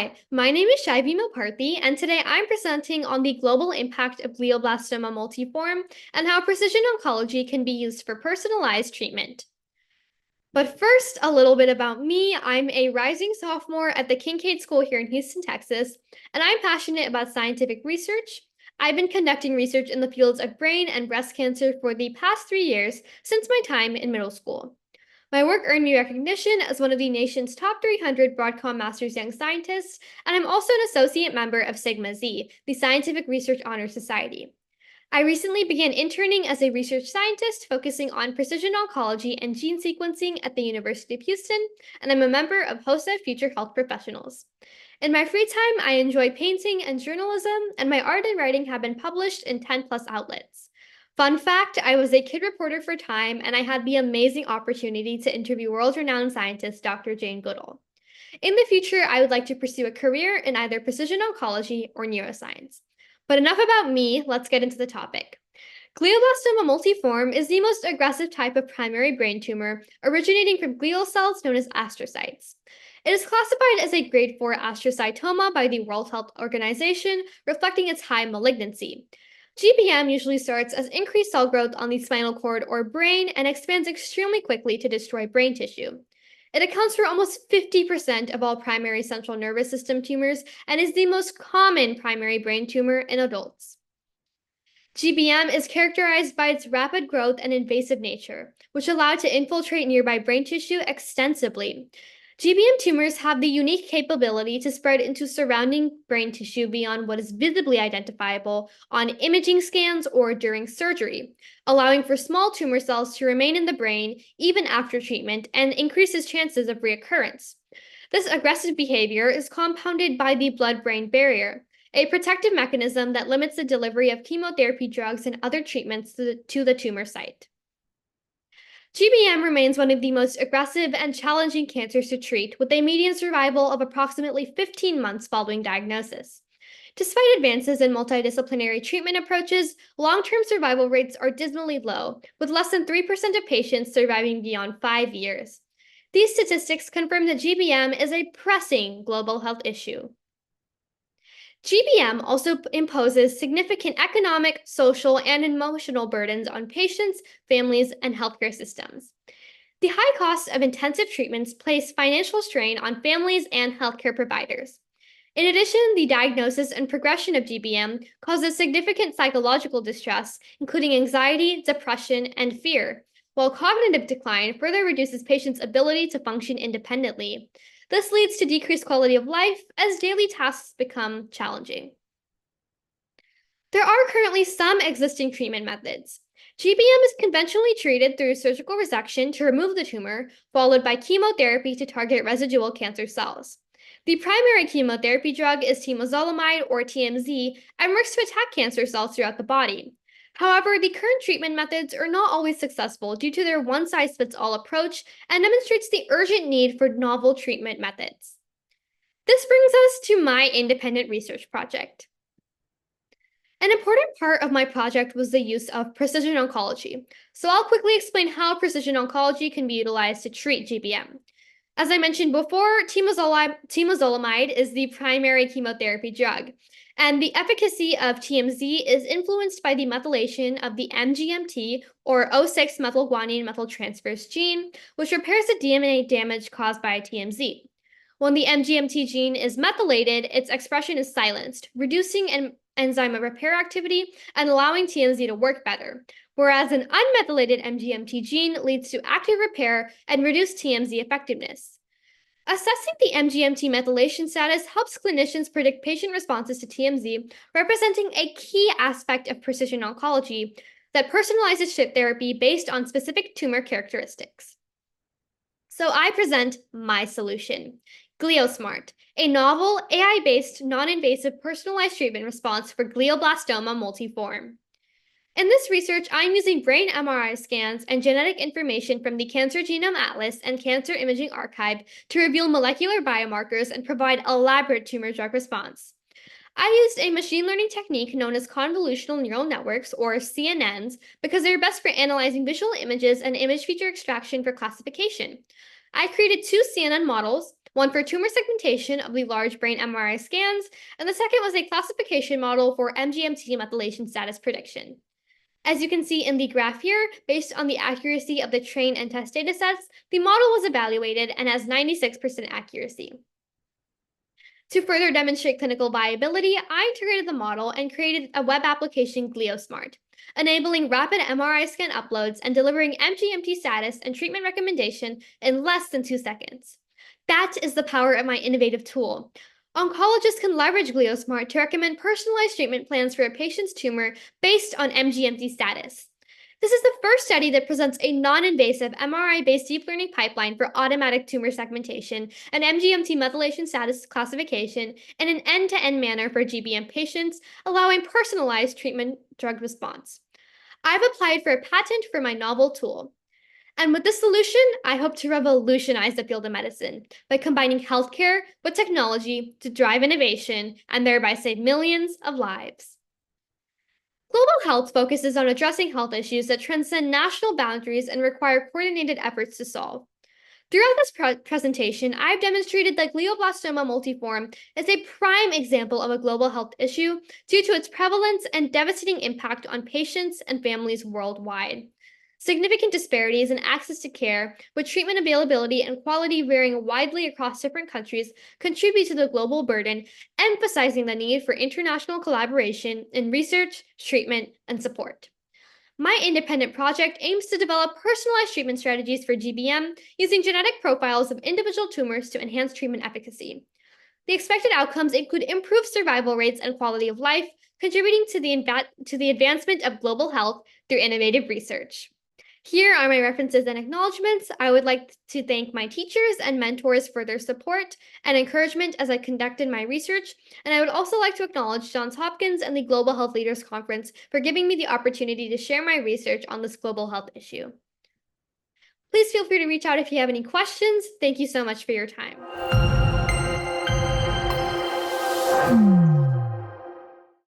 Hi, my name is Shaivi Moparthi, and today I'm presenting on the global impact of glioblastoma multiforme and how precision oncology can be used for personalized treatment. But first, a little bit about me. I'm a rising sophomore at the Kincaid School here in Houston, Texas, and I'm passionate about scientific research. I've been conducting research in the fields of brain and breast cancer for the past 3 years since my time in middle school. My work earned me recognition as one of the nation's top 300 Broadcom Masters Young Scientists, and I'm also an associate member of Sigma Z, the Scientific Research Honor Society. I recently began interning as a research scientist focusing on precision oncology and gene sequencing at the University of Houston, and I'm a member of HOSA Future Health Professionals. In my free time, I enjoy painting and journalism, and my art and writing have been published in 10 plus outlets. Fun fact, I was a kid reporter for Time, and I had the amazing opportunity to interview world-renowned scientist Dr. Jane Goodall. In the future, I would like to pursue a career in either precision oncology or neuroscience. But enough about me, let's get into the topic. Glioblastoma multiforme is the most aggressive type of primary brain tumor originating from glial cells known as astrocytes. It is classified as a grade 4 astrocytoma by the World Health Organization, reflecting its high malignancy. GBM usually starts as increased cell growth on the spinal cord or brain and expands extremely quickly to destroy brain tissue. It accounts for almost 50% of all primary central nervous system tumors and is the most common primary brain tumor in adults. GBM is characterized by its rapid growth and invasive nature, which allow it to infiltrate nearby brain tissue extensively. GBM tumors have the unique capability to spread into surrounding brain tissue beyond what is visibly identifiable on imaging scans or during surgery, allowing for small tumor cells to remain in the brain even after treatment and increases chances of reoccurrence. This aggressive behavior is compounded by the blood-brain barrier, a protective mechanism that limits the delivery of chemotherapy drugs and other treatments to the tumor site. GBM remains one of the most aggressive and challenging cancers to treat, with a median survival of approximately 15 months following diagnosis. Despite advances in multidisciplinary treatment approaches, long-term survival rates are dismally low, with less than 3% of patients surviving beyond 5 years. These statistics confirm that GBM is a pressing global health issue. GBM also imposes significant economic, social, and emotional burdens on patients, families, and healthcare systems. The high cost of intensive treatments place financial strain on families and healthcare providers. In addition, the diagnosis and progression of GBM causes significant psychological distress, including anxiety, depression, and fear, while cognitive decline further reduces patients' ability to function independently. This leads to decreased quality of life as daily tasks become challenging. There are currently some existing treatment methods. GBM is conventionally treated through surgical resection to remove the tumor, followed by chemotherapy to target residual cancer cells. The primary chemotherapy drug is temozolomide or TMZ and works to attack cancer cells throughout the body. However, the current treatment methods are not always successful due to their one-size-fits-all approach and demonstrates the urgent need for novel treatment methods. This brings us to my independent research project. An important part of my project was the use of precision oncology, so I'll quickly explain how precision oncology can be utilized to treat GBM. As I mentioned before, temozolomide is the primary chemotherapy drug, and the efficacy of TMZ is influenced by the methylation of the MGMT or 6-methylguanine methyltransferase gene, which repairs the DNA damage caused by TMZ. When the MGMT gene is methylated, its expression is silenced, reducing an enzyme repair activity and allowing TMZ to work better, whereas an unmethylated MGMT gene leads to active repair and reduced TMZ effectiveness. Assessing the MGMT methylation status helps clinicians predict patient responses to TMZ, representing a key aspect of precision oncology that personalizes therapy based on specific tumor characteristics. So I present my solution, GlioSmart, a novel AI-based non-invasive personalized treatment response for glioblastoma multiforme. In this research, I'm using brain MRI scans and genetic information from the Cancer Genome Atlas and Cancer Imaging Archive to reveal molecular biomarkers and provide elaborate tumor drug response. I used a machine learning technique known as convolutional neural networks, or CNNs, because they're best for analyzing visual images and image feature extraction for classification. I created two CNN models, one for tumor segmentation of the large brain MRI scans, and the second was a classification model for MGMT methylation status prediction. As you can see in the graph here, based on the accuracy of the train and test datasets, the model was evaluated and has 96% accuracy. To further demonstrate clinical viability, I integrated the model and created a web application, GlioSmart, enabling rapid MRI scan uploads and delivering MGMT status and treatment recommendation in less than 2 seconds. That is the power of my innovative tool. Oncologists can leverage GlioSmart to recommend personalized treatment plans for a patient's tumor based on MGMT status. This is the first study that presents a non-invasive MRI-based deep learning pipeline for automatic tumor segmentation and MGMT methylation status classification in an end-to-end manner for GBM patients, allowing personalized treatment drug response. I've applied for a patent for my novel tool. And with this solution, I hope to revolutionize the field of medicine by combining healthcare with technology to drive innovation and thereby save millions of lives. Global health focuses on addressing health issues that transcend national boundaries and require coordinated efforts to solve. Throughout this presentation, I've demonstrated that glioblastoma multiforme is a prime example of a global health issue due to its prevalence and devastating impact on patients and families worldwide. Significant disparities in access to care, with treatment availability and quality varying widely across different countries, contribute to the global burden, emphasizing the need for international collaboration in research, treatment, and support. My independent project aims to develop personalized treatment strategies for GBM using genetic profiles of individual tumors to enhance treatment efficacy. The expected outcomes include improved survival rates and quality of life, contributing to the advancement of global health through innovative research. Here are my references and acknowledgments. I would like to thank my teachers and mentors for their support and encouragement as I conducted my research, and I would also like to acknowledge Johns Hopkins and the Global Health Leaders Conference for giving me the opportunity to share my research on this global health issue. Please feel free to reach out if you have any questions. Thank you so much for your time.